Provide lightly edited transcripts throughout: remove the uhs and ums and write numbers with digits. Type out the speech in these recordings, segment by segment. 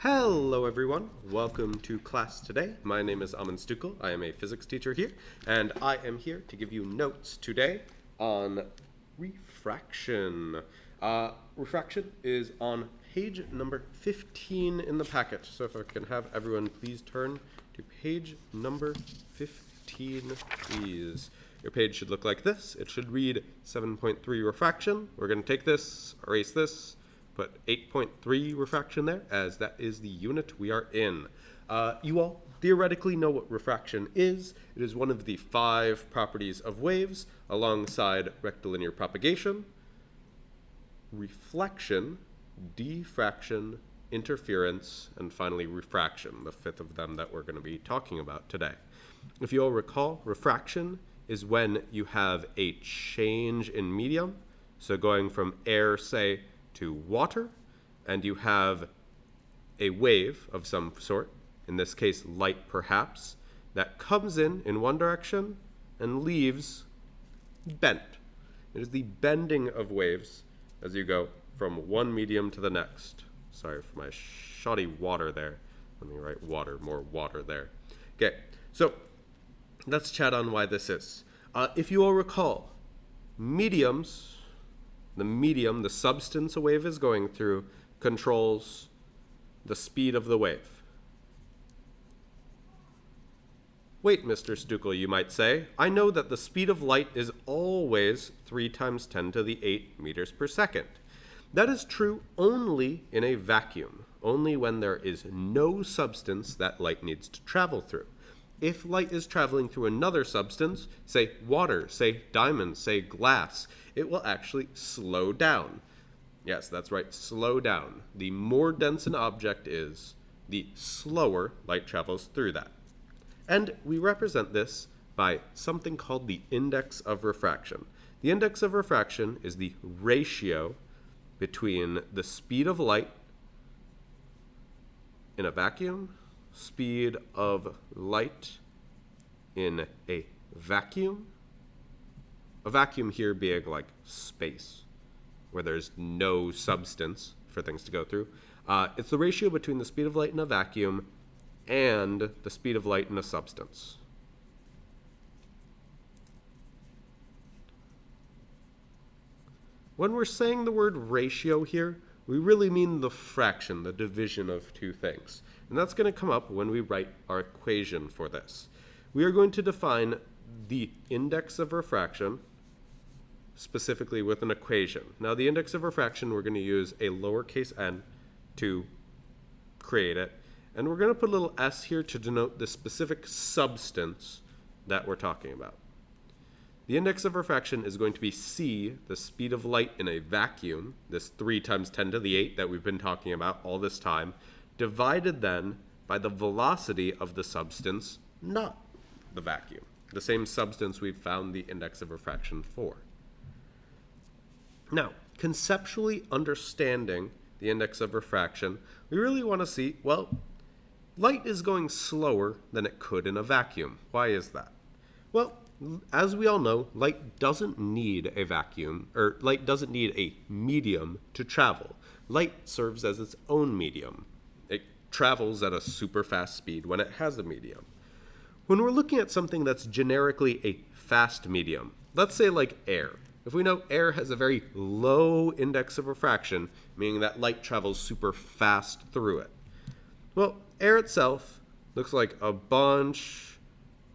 Hello everyone, welcome to class today. My name is Amin Stukel, I am a physics teacher here, and I am here to give you notes today on refraction. Refraction is on page number 15 in the packet, so if I can have everyone please turn to page number 15, please. Your page should look like this. It should read 7.3 refraction. We're going to take this, erase this, put 8.3 refraction there, as that is the unit we are in. You all theoretically know what refraction is. It is one of the 5 properties of waves alongside rectilinear propagation, reflection, diffraction, interference, and finally refraction, the 5th of them that we're going to be talking about today. If you all recall, refraction is when you have a change in medium, so going from air, say, to water, and you have a wave of some sort, in this case light perhaps, that comes in one direction and leaves bent. It is the bending of waves as you go from one medium to the next. Sorry for my shoddy water there. Let me write water, more water there. Okay, so let's chat on why this is. If you all recall, mediums, the medium, the substance a wave is going through, controls the speed of the wave. Wait, Mr. Stukel, you might say, I know that the speed of light is always 3 times 10 to the 8 meters per second. That is true only in a vacuum, only when there is no substance that light needs to travel through. If light is traveling through another substance, say water, say diamond, say glass, it will actually slow down. Yes, that's right, slow down. The more dense an object is, the slower light travels through that. And we represent this by something called the index of refraction. The index of refraction is the ratio between the speed of light in a vacuum, speed of light in a vacuum here being like space, where there's no substance for things to go through. It's the ratio between the speed of light in a vacuum and the speed of light in a substance. When we're saying the word ratio here, we really mean the fraction, the division of two things. And that's going to come up when we write our equation for this. We are going to define the index of refraction specifically with an equation. Now, the index of refraction, we're going to use a lowercase n to create it. And we're going to put a little s here to denote the specific substance that we're talking about. The index of refraction is going to be c, the speed of light in a vacuum, this 3 times 10 to the 8 that we've been talking about all this time, divided then by the velocity of the substance, not the vacuum, the same substance we've found the index of refraction for. Now, conceptually understanding the index of refraction, we really want to see, well, light is going slower than it could in a vacuum. Why is that? Well, as we all know, light doesn't need a vacuum, or light doesn't need a medium to travel. Light serves as its own medium. It travels at a super fast speed when it has a medium. When we're looking at something that's generically a fast medium, let's say like air. If we know air has a very low index of refraction, meaning that light travels super fast through it. Well, air itself looks like a bunch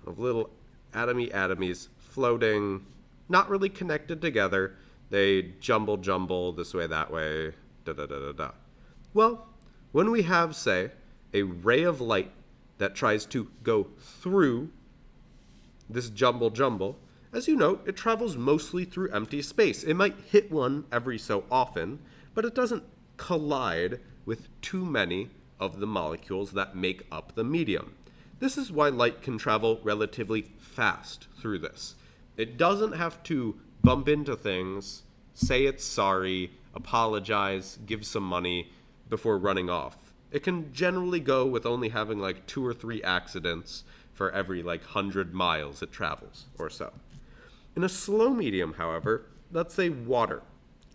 of little atomies floating, not really connected together. They jumble this way, that way, da-da-da-da-da. Well, when we have, say, a ray of light that tries to go through this jumble, as you note, it travels mostly through empty space. It might hit one every so often, but it doesn't collide with too many of the molecules that make up the medium. This is why light can travel relatively fast through this. It doesn't have to bump into things, say it's sorry, apologize, give some money before running off. It can generally go with only having like 2 or 3 accidents for every like 100 miles it travels or so. In a slow medium, however, let's say water.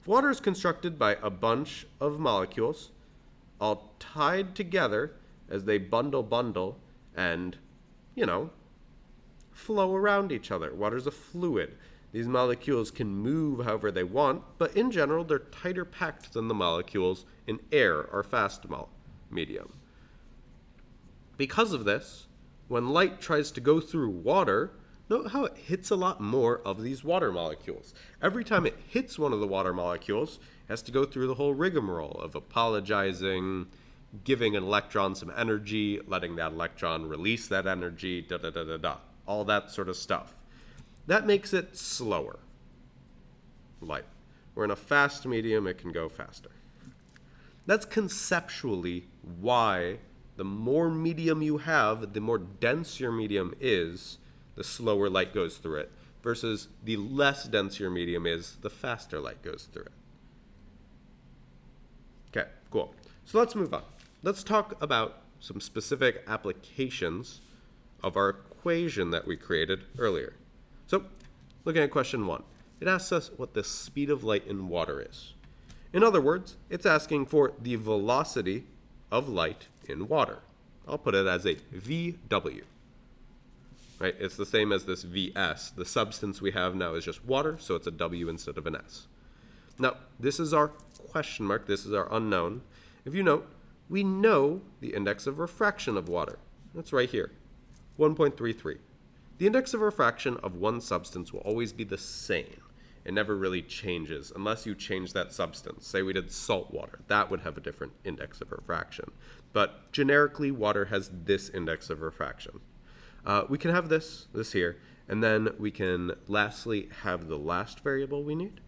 Water is constructed by a bunch of molecules, all tied together as they bundle, and, flow around each other. Water's a fluid. These molecules can move however they want, but in general, they're tighter packed than the molecules in air, our fast medium. Because of this, when light tries to go through water, note how it hits a lot more of these water molecules. Every time it hits one of the water molecules, it has to go through the whole rigmarole of apologizing, giving an electron some energy, letting that electron release that energy, all that sort of stuff. That makes it slower, light. Where in a fast medium, it can go faster. That's conceptually why the more medium you have, the more dense your medium is, the slower light goes through it, versus the less dense your medium is, the faster light goes through it. Okay, cool. So let's move on. Let's talk about some specific applications of our equation that we created earlier. So, looking at question 1, it asks us what the speed of light in water is. In other words, it's asking for the velocity of light in water. I'll put it as a VW. Right? It's the same as this Vs. The substance we have now is just water, so it's a W instead of an S. Now, this is our question mark. This is our unknown. If you note, we know the index of refraction of water. That's right here, 1.33. The index of refraction of one substance will always be the same. It never really changes unless you change that substance. Say we did salt water. That would have a different index of refraction. But generically, water has this index of refraction. We can have this here, and then we can lastly have the last variable we need.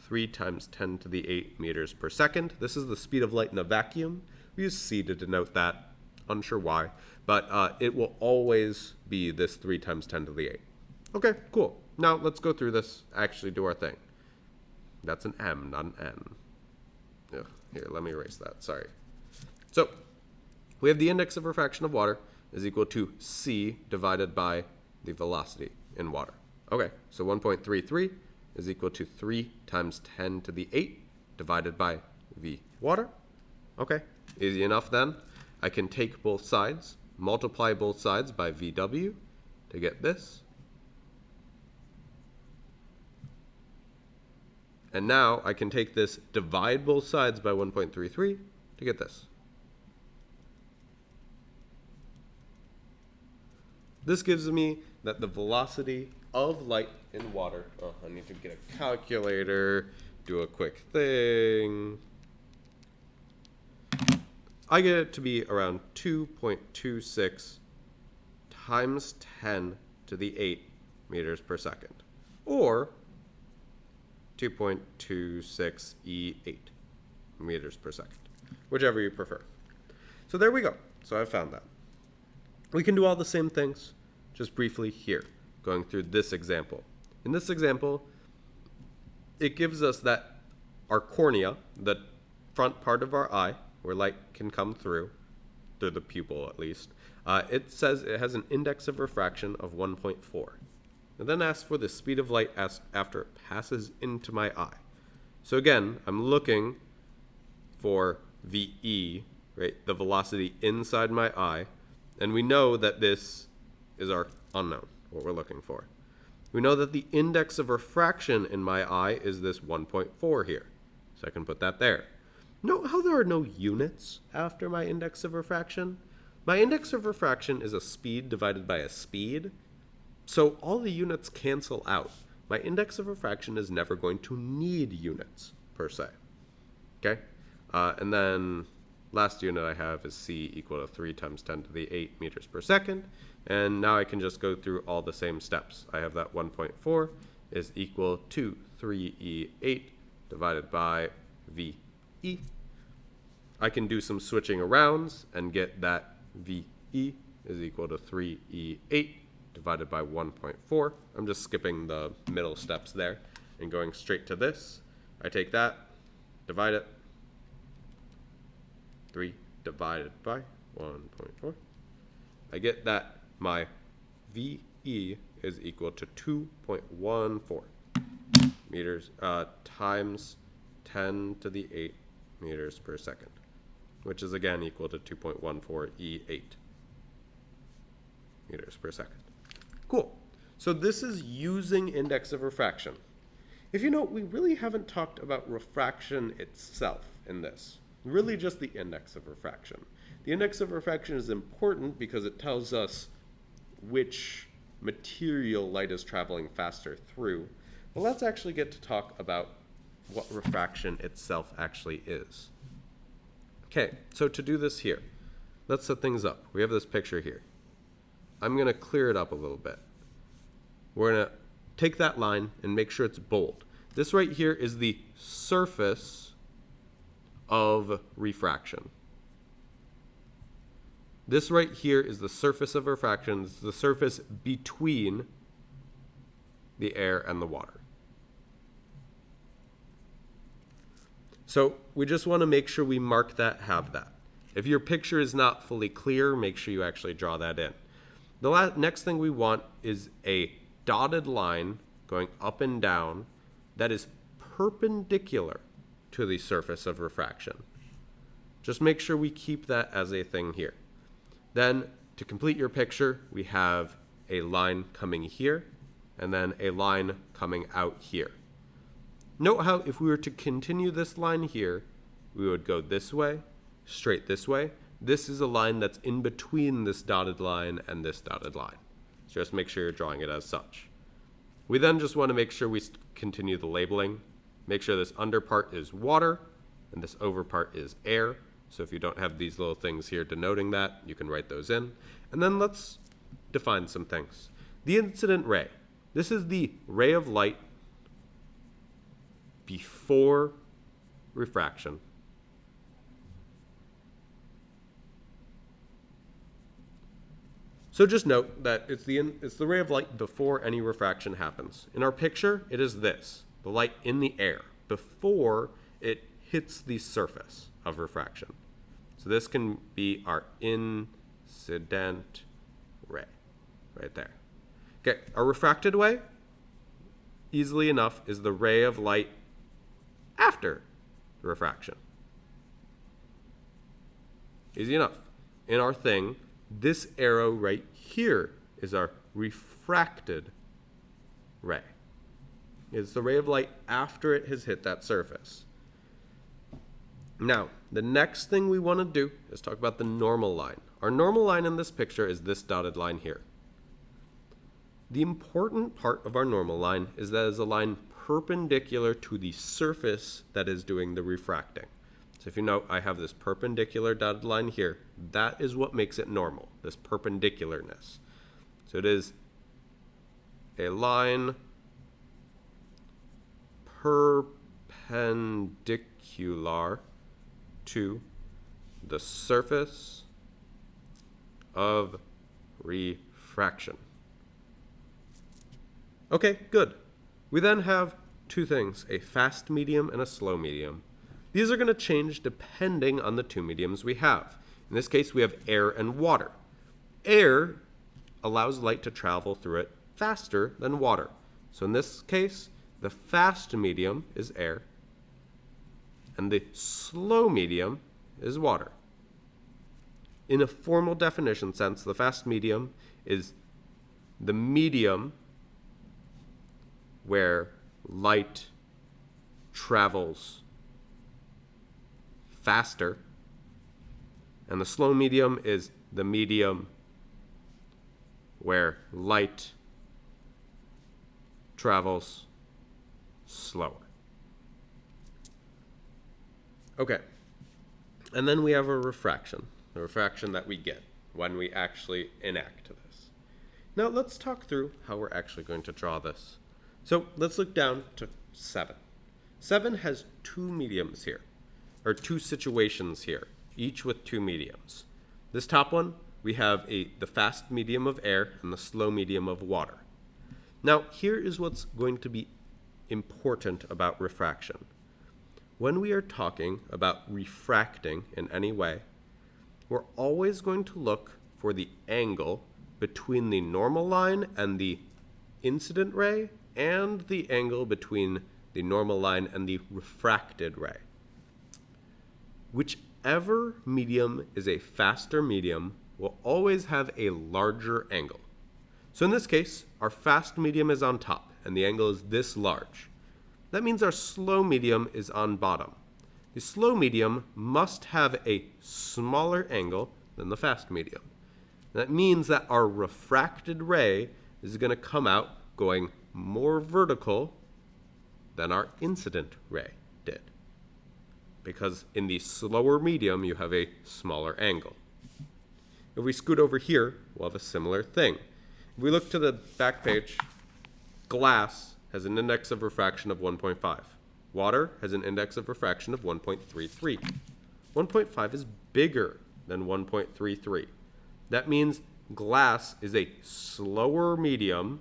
3 times 10 to the 8 meters per second. This is the speed of light in a vacuum. We use C to denote that. Unsure why. But it will always be this 3 times 10 to the 8. Okay, cool. Now let's go through this, actually do our thing. That's an M, not an N. Ugh, here, let me erase that. Sorry. So we have the index of refraction of water is equal to C divided by the velocity in water. Okay, so 1.33 is equal to 3 times 10 to the 8 divided by V water. Okay, easy enough then. I can take both sides, multiply both sides by VW to get this. And now I can take this, divide both sides by 1.33 to get this. This gives me that the velocity of light in water, I need to get a calculator, do a quick thing. I get it to be around 2.26 times 10 to the 8 meters per second, or 2.26 E8 meters per second, whichever you prefer. So there we go. So I found that. We can do all the same things, just briefly here, going through this example. In this example, it gives us that our cornea, the front part of our eye, where light can come through the pupil at least, it says it has an index of refraction of 1.4. And then asks for the speed of light after it passes into my eye. So again, I'm looking for VE, right, the velocity inside my eye, and we know that this is our unknown, what we're looking for. We know that the index of refraction in my eye is this 1.4 here, so I can put that there. Note how there are no units after my index of refraction. My index of refraction is a speed divided by a speed, so all the units cancel out. My index of refraction is never going to need units, per se. Okay? And then last unit I have is C equal to 3 times 10 to the 8 meters per second. And now I can just go through all the same steps. I have that 1.4 is equal to 3E8 divided by VE. I can do some switching arounds and get that VE is equal to 3E8 divided by 1.4. I'm just skipping the middle steps there and going straight to this. I take that, divide it, 3 divided by 1.4. I get that my VE is equal to 2.14 meters times 10 to the 8 meters per second. which is again equal to 2.14 E8 meters per second. Cool. So this is using index of refraction. If you note, we really haven't talked about refraction itself in this, really just the index of refraction. The index of refraction is important because it tells us which material light is traveling faster through. But let's actually get to talk about what refraction itself actually is. Okay, so to do this here, let's set things up. We have this picture here. I'm going to clear it up a little bit. We're going to take that line and make sure it's bold. This right here is the surface of refraction. This right here is the surface of refraction. It's the surface between the air and the water. So we just want to make sure we mark that, have that. If your picture is not fully clear, make sure you actually draw that in. The next thing we want is a dotted line going up and down that is perpendicular to the surface of refraction. Just make sure we keep that as a thing here. Then, to complete your picture, we have a line coming here, and then a line coming out here. Note how if we were to continue this line here, we would go this way, straight this way. This is a line that's in between this dotted line and this dotted line. So just make sure you're drawing it as such. We then just want to make sure we continue the labeling. Make sure this under part is water, and this over part is air. So if you don't have these little things here denoting that, you can write those in. And then let's define some things. The incident ray. This is the ray of light before refraction. So just note that it's the ray of light before any refraction happens. In our picture, it is this, the light in the air, before it hits the surface of refraction. So this can be our incident ray, right there. Okay, our refracted ray, easily enough, is the ray of light after the refraction. Easy enough. In our thing, this arrow right here is our refracted ray. It's the ray of light after it has hit that surface. Now, the next thing we want to do is talk about the normal line. Our normal line in this picture is this dotted line here. The important part of our normal line is that it is a line perpendicular to the surface that is doing the refracting. So if you note, I have this perpendicular dotted line here. That is what makes it normal, this perpendicularness. So it is a line perpendicular to the surface of refraction. Okay, good. We then have two things, a fast medium and a slow medium. These are going to change depending on the two mediums we have. In this case, we have air and water. Air allows light to travel through it faster than water. So in this case, the fast medium is air, and the slow medium is water. In a formal definition sense, the fast medium is the medium where light travels faster, and the slow medium is the medium where light travels slower. Okay, and then we have a refraction, the refraction that we get when we actually enact this. Now let's talk through how we're actually going to draw this. So let's look down to 7. 7 has two mediums here, or two situations here, each with two mediums. This top one, we have the fast medium of air and the slow medium of water. Now, here is what's going to be important about refraction. When we are talking about refracting in any way, we're always going to look for the angle between the normal line and the incident ray, and the angle between the normal line and the refracted ray. whichever medium is a faster medium will always have a larger angle. So in this case, our fast medium is on top, and the angle is this large. That means our slow medium is on bottom. The slow medium must have a smaller angle than the fast medium. That means that our refracted ray is going to come out going more vertical than our incident ray did. Because in the slower medium, you have a smaller angle. If we scoot over here, we'll have a similar thing. If we look to the back page, glass has an index of refraction of 1.5. Water has an index of refraction of 1.33. 1.5 is bigger than 1.33. That means glass is a slower medium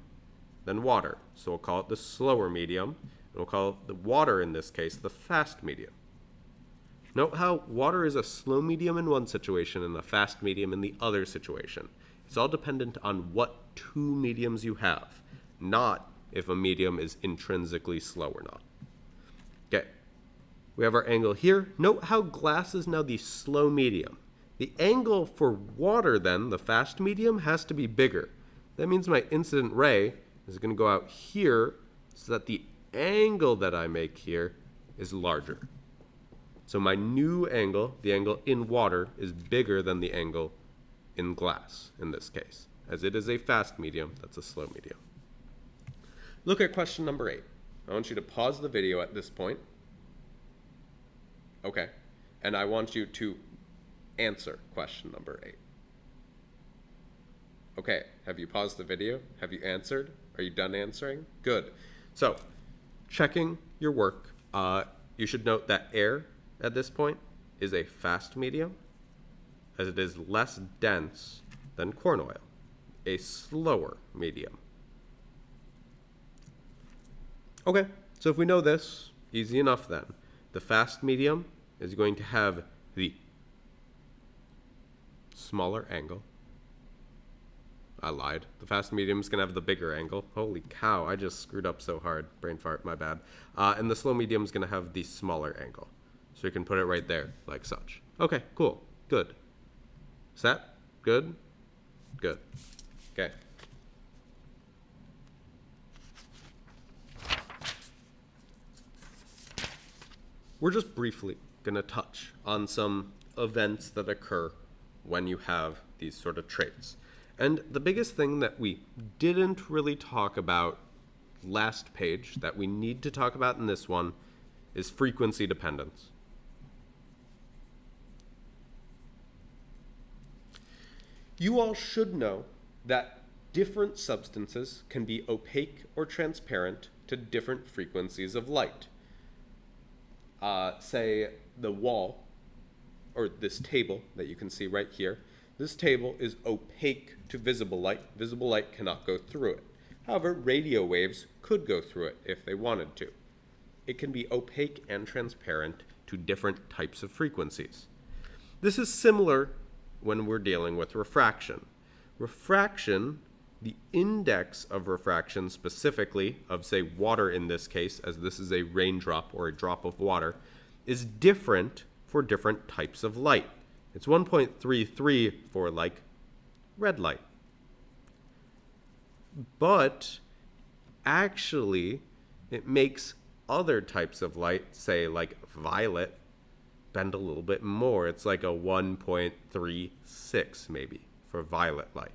than water. So we'll call it the slower medium, and we'll call the water in this case the fast medium. Note how water is a slow medium in one situation and a fast medium in the other situation. It's all dependent on what two mediums you have, not if a medium is intrinsically slow or not. Okay, we have our angle here. Note how glass is now the slow medium. The angle for water then, the fast medium, has to be bigger. That means my incident ray is going to go out here so that the angle that I make here is larger. So my new angle, the angle in water, is bigger than the angle in glass in this case, as it is a fast medium, that's a slow medium. Look at question number 8. I want you to pause the video at this point. Okay. And I want you to answer question number 8. Okay. Have you paused the video? Have you answered? Are you done answering? Good. So, checking your work, you should note that air at this point is a fast medium, as it is less dense than corn oil, a slower medium. Okay, so if we know this, easy enough then. The fast medium is going to have the smaller angle. I lied. The fast medium is going to have the bigger angle. Holy cow, I just screwed up so hard. Brain fart, my bad. And the slow medium is going to have the smaller angle. So you can put it right there, like such. Okay, cool, good. Set? Good? Good. Okay. We're just briefly going to touch on some events that occur when you have these sort of traits. And the biggest thing that we didn't really talk about last page that we need to talk about in this one is frequency dependence. You all should know that different substances can be opaque or transparent to different frequencies of light. Say the wall, or this table that you can see right here, this table is opaque to visible light. Visible light cannot go through it. However, radio waves could go through it if they wanted to. It can be opaque and transparent to different types of frequencies. This is similar when we're dealing with refraction. Refraction, the index of refraction specifically, of say water in this case, as this is a raindrop or a drop of water, is different for different types of light. It's 1.33 for like red light. But actually, it makes other types of light, say like violet, bend a little bit more. It's like a 1.36 maybe for violet light.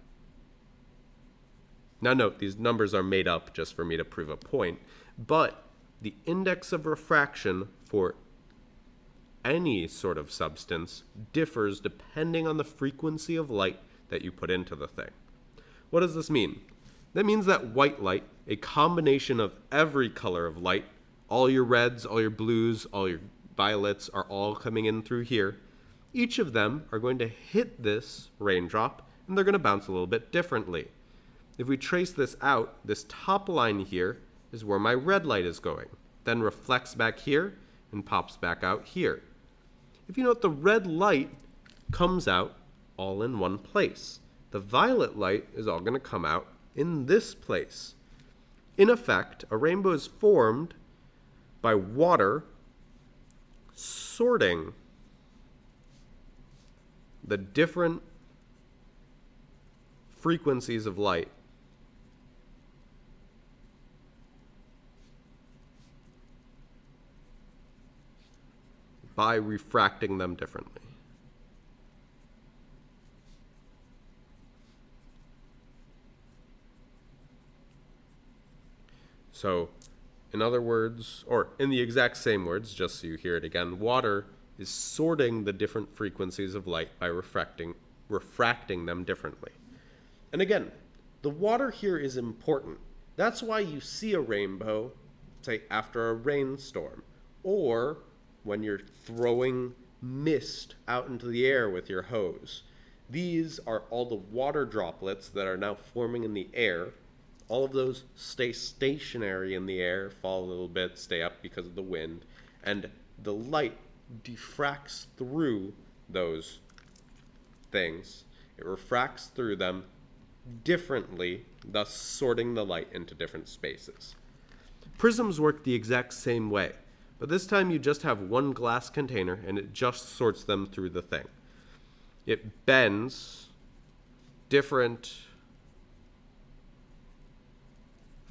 Now note, these numbers are made up just for me to prove a point, but the index of refraction for any sort of substance differs depending on the frequency of light that you put into the thing. What does this mean? That means that white light, a combination of every color of light, all your reds, all your blues, all your violets are all coming in through here. Each of them are going to hit this raindrop, and they're going to bounce a little bit differently. If we trace this out, this top line here is where my red light is going, then reflects back here and pops back out here. If you note, the red light comes out all in one place. The violet light is all going to come out in this place. In effect, a rainbow is formed by water sorting the different frequencies of light by refracting them differently. So, in other words, or in the exact same words, just so you hear it again, water is sorting the different frequencies of light by refracting them differently. And again, the water here is important. That's why you see a rainbow, say, after a rainstorm, or when you're throwing mist out into the air with your hose. These are all the water droplets that are now forming in the air. All of those stay stationary in the air, fall a little bit, stay up because of the wind, and the light diffracts through those things. It refracts through them differently, thus sorting the light into different spaces. Prisms work the exact same way, but this time you just have one glass container and it just sorts them through the thing. It bends different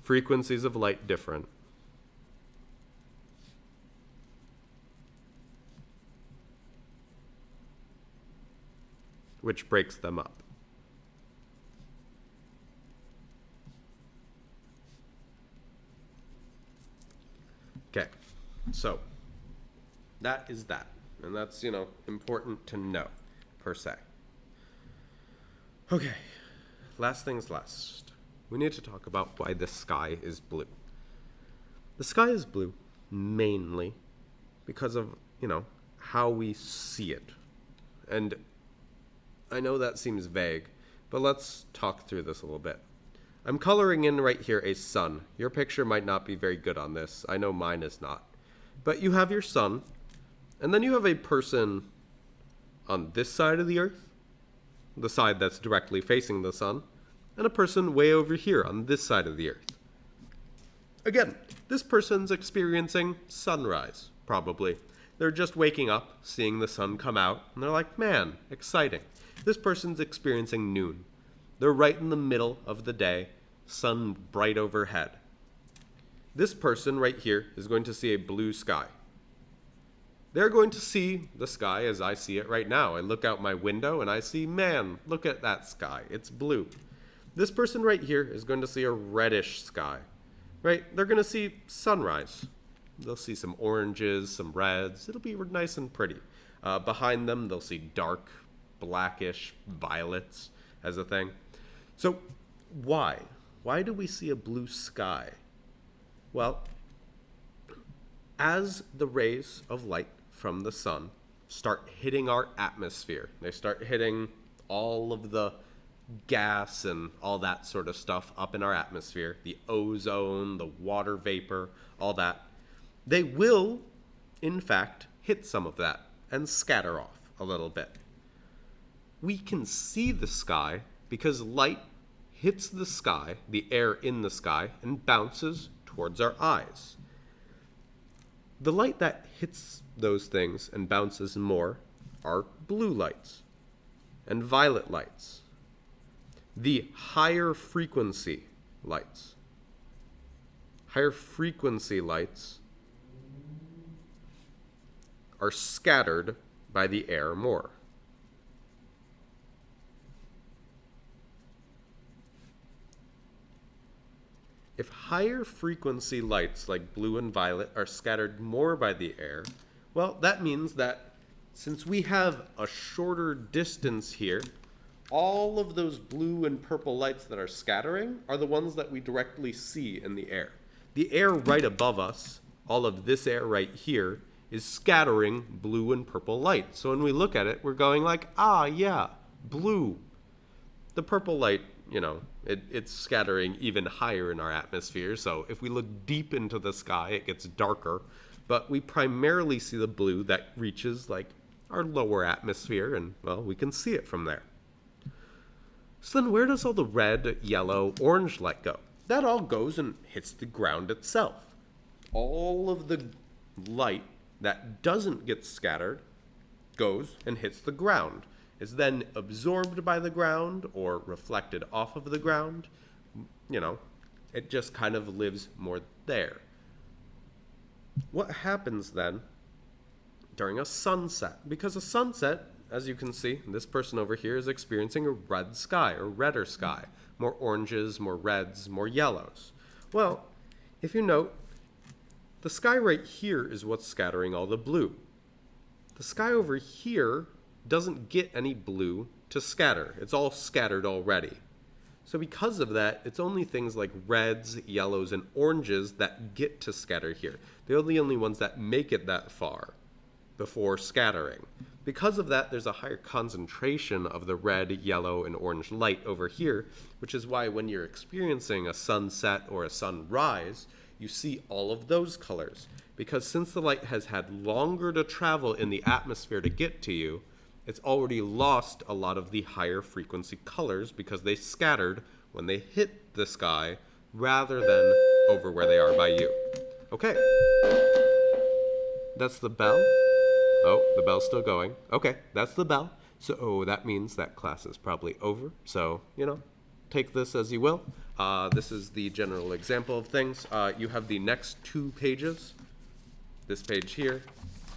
frequencies of light different. Which breaks them up. Okay, so that is that. And that's, important to know, per se. Okay, last things last. We need to talk about why the sky is blue. The sky is blue mainly because of, how we see it. And I know that seems vague, but let's talk through this a little bit. I'm coloring in right here a sun. Your picture might not be very good on this. I know mine is not. But you have your sun, and then you have a person on this side of the earth, the side that's directly facing the sun, and a person way over here on this side of the earth. Again, this person's experiencing sunrise, probably. They're just waking up, seeing the sun come out, and they're like, man, exciting. This person's experiencing noon. They're right in the middle of the day, sun bright overhead. This person right here is going to see a blue sky. They're going to see the sky as I see it right now. I look out my window and I see, man, look at that sky. It's blue. This person right here is going to see a reddish sky, right? They're going to see sunrise. They'll see some oranges, some reds. It'll be nice and pretty. Behind them, they'll see dark, blackish violets as a thing. So why? Why do we see a blue sky? Well, as the rays of light from the sun start hitting our atmosphere, they start hitting all of the gas and all that sort of stuff up in our atmosphere, the ozone, the water vapor, all that, they will, in fact, hit some of that and scatter off a little bit. We can see the sky because light hits the sky, the air in the sky, and bounces towards our eyes. The light that hits those things and bounces more are blue lights and violet lights. The higher frequency lights. Higher frequency lights are scattered by the air more. If higher frequency lights like blue and violet are scattered more by the air, well, that means that since we have a shorter distance here, all of those blue and purple lights that are scattering are the ones that we directly see in the air. The air right above us, all of this air right here, is scattering blue and purple light. So when we look at it, we're going like, ah, yeah, blue. The purple light, it's scattering even higher in our atmosphere. So if we look deep into the sky, it gets darker. But we primarily see the blue that reaches like our lower atmosphere, and well, we can see it from there. So then where does all the red, yellow, orange light go? That all goes and hits the ground itself. All of the light that doesn't get scattered goes and hits the ground. is then absorbed by the ground or reflected off of the ground. You know, it just kind of lives more there. What happens then during a sunset? Because a sunset, as you can see, this person over here is experiencing a red sky or redder sky. More oranges, more reds, more yellows. Well, if you note, the sky right here is what's scattering all the blue. The sky over here doesn't get any blue to scatter. It's all scattered already. So because of that, it's only things like reds, yellows, and oranges that get to scatter here. They're the only ones that make it that far before scattering. Because of that, there's a higher concentration of the red, yellow, and orange light over here, which is why when you're experiencing a sunset or a sunrise, you see all of those colors. Because since the light has had longer to travel in the atmosphere to get to you, it's already lost a lot of the higher frequency colors because they scattered when they hit the sky rather than over where they are by you. Okay. That's the bell. Oh, the bell's still going. Okay, that's the bell. So that means that class is probably over. So, take this as you will. This is the general example of things. You have the next 2 pages, this page here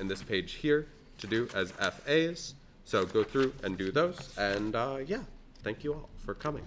and this page here, to do as FAs. So go through and do those. And yeah, thank you all for coming.